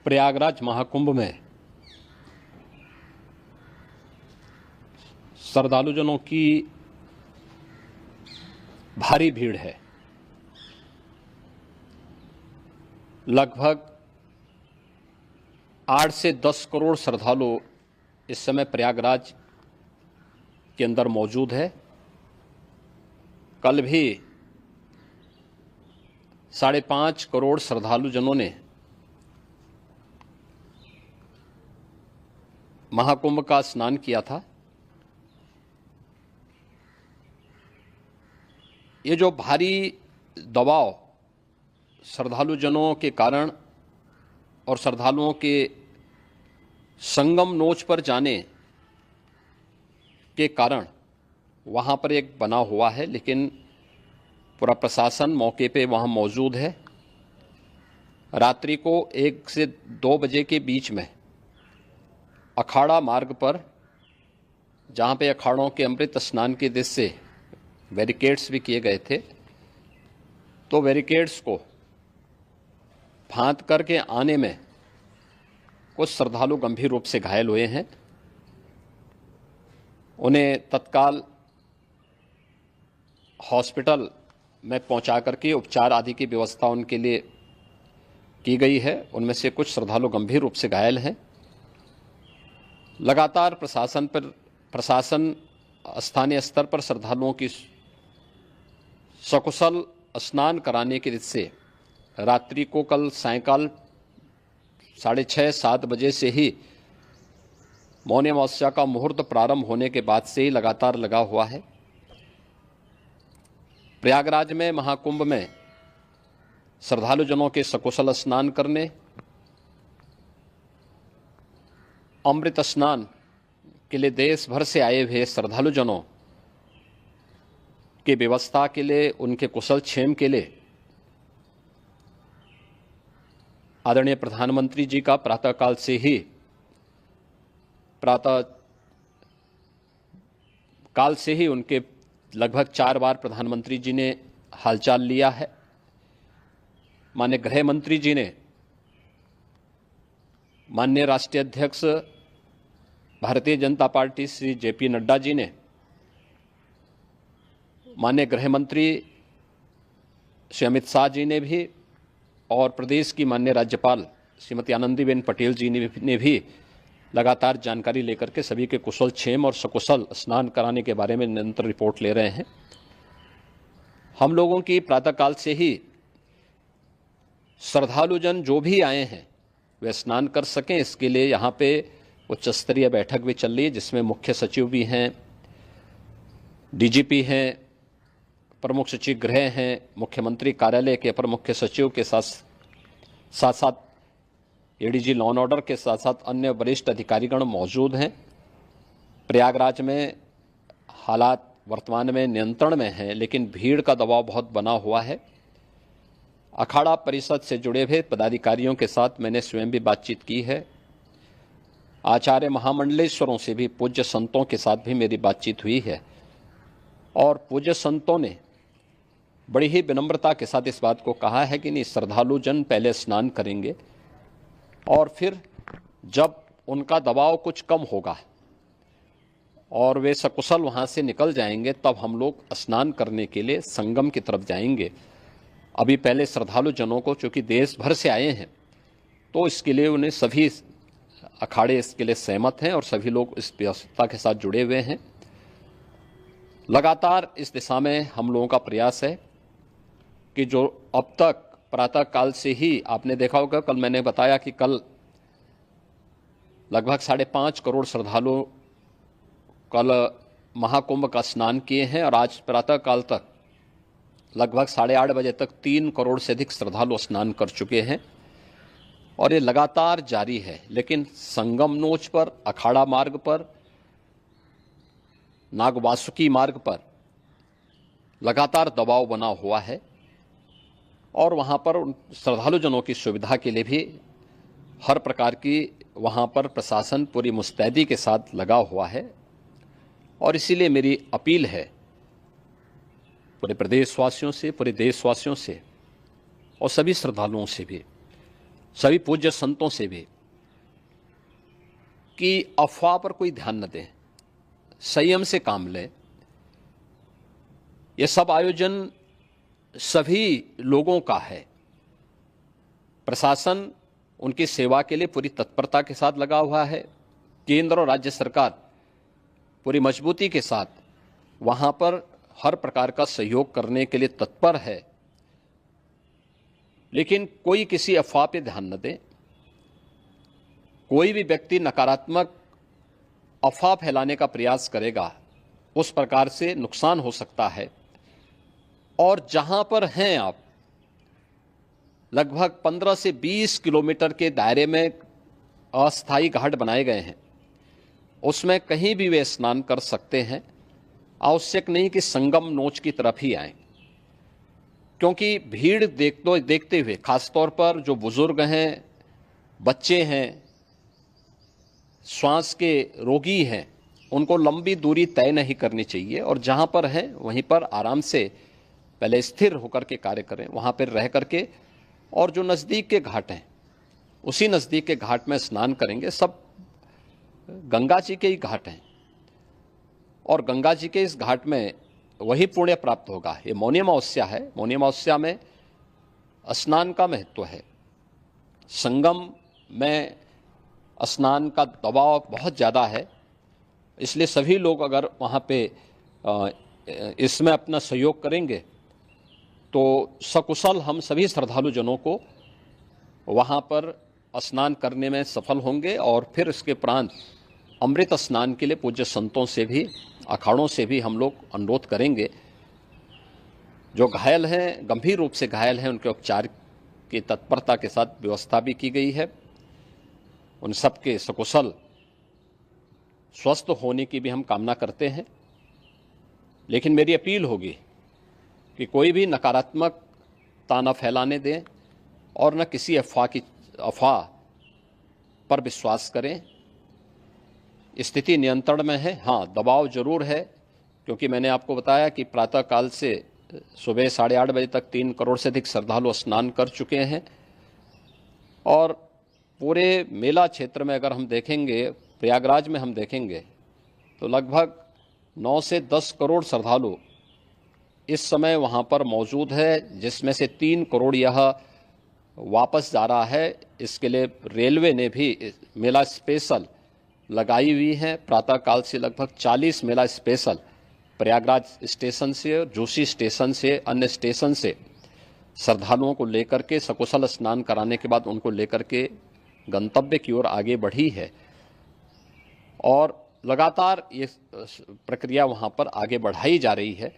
प्रयागराज महाकुंभ में श्रद्धालुजनों की भारी भीड़ है। लगभग 8 से 10 करोड़ श्रद्धालु इस समय प्रयागराज के अंदर मौजूद है। कल भी 5.5 करोड़ श्रद्धालुजनों ने महाकुंभ का स्नान किया था। ये जो भारी दबाव श्रद्धालुजनों के कारण और श्रद्धालुओं के संगम नोच पर जाने के कारण वहाँ पर एक बना हुआ है, लेकिन पूरा प्रशासन मौके पे वहाँ मौजूद है। रात्रि को 1 से 2 बजे के बीच में अखाड़ा मार्ग पर, जहाँ पे अखाड़ों के अमृत स्नान के दृश्य से बैरिकेड्स भी किए गए थे, तो बैरिकेड्स को फांद करके आने में कुछ श्रद्धालु गंभीर रूप से घायल हुए हैं। उन्हें तत्काल हॉस्पिटल में पहुंचा करके उपचार आदि की व्यवस्था उनके लिए की गई है। उनमें से कुछ श्रद्धालु गंभीर रूप से घायल हैं। लगातार प्रशासन स्थानीय स्तर पर श्रद्धालुओं की सकुशल स्नान कराने के दृष्टि से रात्रि को कल सायंकाल 6:30-7 बजे से ही मौनी अमावस्या का मुहूर्त प्रारंभ होने के बाद से ही लगातार लगा हुआ है। प्रयागराज में महाकुंभ में श्रद्धालुजनों के सकुशल स्नान करने, अमृत स्नान के लिए देश भर से आए हुए श्रद्धालुजनों की व्यवस्था के लिए, उनके कुशल क्षेम के लिए आदरणीय प्रधानमंत्री जी का प्रातःकाल से ही उनके लगभग 4 बार प्रधानमंत्री जी ने हालचाल लिया है। माननीय गृह मंत्री जी ने, माननीय राष्ट्रीय अध्यक्ष भारतीय जनता पार्टी श्री JP नड्डा जी ने, माननीय गृह मंत्री श्री अमित शाह जी ने भी, और प्रदेश की माननीय राज्यपाल श्रीमती आनंदीबेन पटेल जी ने भी लगातार जानकारी लेकर के सभी के कुशल क्षेम और सकुशल स्नान कराने के बारे में निरंतर रिपोर्ट ले रहे हैं। हम लोगों की प्रातःकाल से ही श्रद्धालुजन जो भी आए हैं वे स्नान कर सकें, इसके लिए यहाँ पे उच्च स्तरीय बैठक भी चल रही है, जिसमें मुख्य सचिव भी हैं, DGP हैं, प्रमुख सचिव गृह हैं, मुख्यमंत्री कार्यालय के अपर मुख्य सचिव के साथ ADG लॉ एंड ऑर्डर के साथ साथ अन्य वरिष्ठ अधिकारीगण मौजूद हैं। प्रयागराज में हालात वर्तमान में नियंत्रण में हैं, लेकिन भीड़ का दबाव बहुत बना हुआ है। अखाड़ा परिषद से जुड़े हुए पदाधिकारियों के साथ मैंने स्वयं भी बातचीत की है। आचार्य महामंडलेश्वरों से भी, पूज्य संतों के साथ भी मेरी बातचीत हुई है, और पूज्य संतों ने बड़ी ही विनम्रता के साथ इस बात को कहा है कि नहीं, श्रद्धालुजन पहले स्नान करेंगे और फिर जब उनका दबाव कुछ कम होगा और वे सकुशल वहाँ से निकल जाएंगे, तब हम लोग स्नान करने के लिए संगम की तरफ जाएंगे। अभी पहले श्रद्धालुजनों को, चूँकि देश भर से आए हैं, तो इसके लिए उन्हें सभी अखाड़े इसके लिए सहमत हैं और सभी लोग इस व्यवस्था के साथ जुड़े हुए हैं। लगातार इस दिशा में हम लोगों का प्रयास है कि जो अब तक प्रातःकाल से ही आपने देखा होगा, कल मैंने बताया कि कल लगभग 5.5 करोड़ श्रद्धालु कल महाकुंभ का स्नान किए हैं, और आज प्रातःकाल तक लगभग 8:30 बजे तक 3 करोड़ से अधिक श्रद्धालु स्नान कर चुके हैं, और ये लगातार जारी है। लेकिन संगम नोच पर, अखाड़ा मार्ग पर, नागवासुकी मार्ग पर लगातार दबाव बना हुआ है, और वहाँ पर श्रद्धालुजनों की सुविधा के लिए भी हर प्रकार की वहाँ पर प्रशासन पूरी मुस्तैदी के साथ लगा हुआ है। और इसीलिए मेरी अपील है पूरे प्रदेशवासियों से, पूरे देशवासियों से और सभी श्रद्धालुओं से भी, सभी पूज्य संतों से भी कि अफवाह पर कोई ध्यान न दें, संयम से काम लें। यह सब आयोजन सभी लोगों का है। प्रशासन उनकी सेवा के लिए पूरी तत्परता के साथ लगा हुआ है। केंद्र और राज्य सरकार पूरी मजबूती के साथ वहां पर हर प्रकार का सहयोग करने के लिए तत्पर है। लेकिन कोई किसी अफवाह पे ध्यान न दे। कोई भी व्यक्ति नकारात्मक अफवाह फैलाने का प्रयास करेगा, उस प्रकार से नुकसान हो सकता है। और जहां पर हैं आप, लगभग 15 से 20 किलोमीटर के दायरे में अस्थायी घाट बनाए गए हैं, उसमें कहीं भी वे स्नान कर सकते हैं। आवश्यक नहीं कि संगम नोच की तरफ ही आएं, क्योंकि भीड़ देखते हुए खासतौर पर जो बुजुर्ग हैं, बच्चे हैं, श्वास के रोगी हैं, उनको लंबी दूरी तय नहीं करनी चाहिए और जहां पर हैं वहीं पर आराम से पहले स्थिर होकर के कार्य करें, वहां पर रह करके। और जो नज़दीक के घाट हैं, उसी नज़दीक के घाट में स्नान करेंगे। सब गंगा जी के ही घाट हैं और गंगा जी के इस घाट में वही पुण्य प्राप्त होगा। ये मौनी अमावस्या है। मौनी अमावस्या में स्नान का महत्व है। संगम में स्नान का दबाव बहुत ज़्यादा है, इसलिए सभी लोग अगर वहाँ पे इसमें अपना सहयोग करेंगे तो सकुशल हम सभी श्रद्धालु जनों को वहाँ पर स्नान करने में सफल होंगे। और फिर इसके उपरांत अमृत स्नान के लिए पूज्य संतों से भी, अखाड़ों से भी हम लोग अनुरोध करेंगे। जो घायल हैं, गंभीर रूप से घायल हैं, उनके उपचार की तत्परता के साथ व्यवस्था भी की गई है। उन सबके सकुशल स्वस्थ होने की भी हम कामना करते हैं। लेकिन मेरी अपील होगी कि कोई भी नकारात्मकता न फैलाने दें और न किसी अफवाह पर विश्वास करें। स्थिति नियंत्रण में है। हाँ, दबाव जरूर है, क्योंकि मैंने आपको बताया कि प्रातःकाल से सुबह 8:30 बजे तक 3 करोड़ से अधिक श्रद्धालु स्नान कर चुके हैं। और पूरे मेला क्षेत्र में अगर हम देखेंगे, प्रयागराज में हम देखेंगे तो लगभग 9 से 10 करोड़ श्रद्धालु इस समय वहाँ पर मौजूद है, जिसमें से 3 करोड़ यह वापस जा रहा है। इसके लिए रेलवे ने भी मेला स्पेशल लगाई हुई है। प्रातःकाल से लगभग 40 मेला स्पेशल प्रयागराज स्टेशन से, जोशी स्टेशन से, अन्य स्टेशन से श्रद्धालुओं को लेकर के सकुशल स्नान कराने के बाद उनको लेकर के गंतव्य की ओर आगे बढ़ी है। और लगातार ये प्रक्रिया वहाँ पर आगे बढ़ाई जा रही है।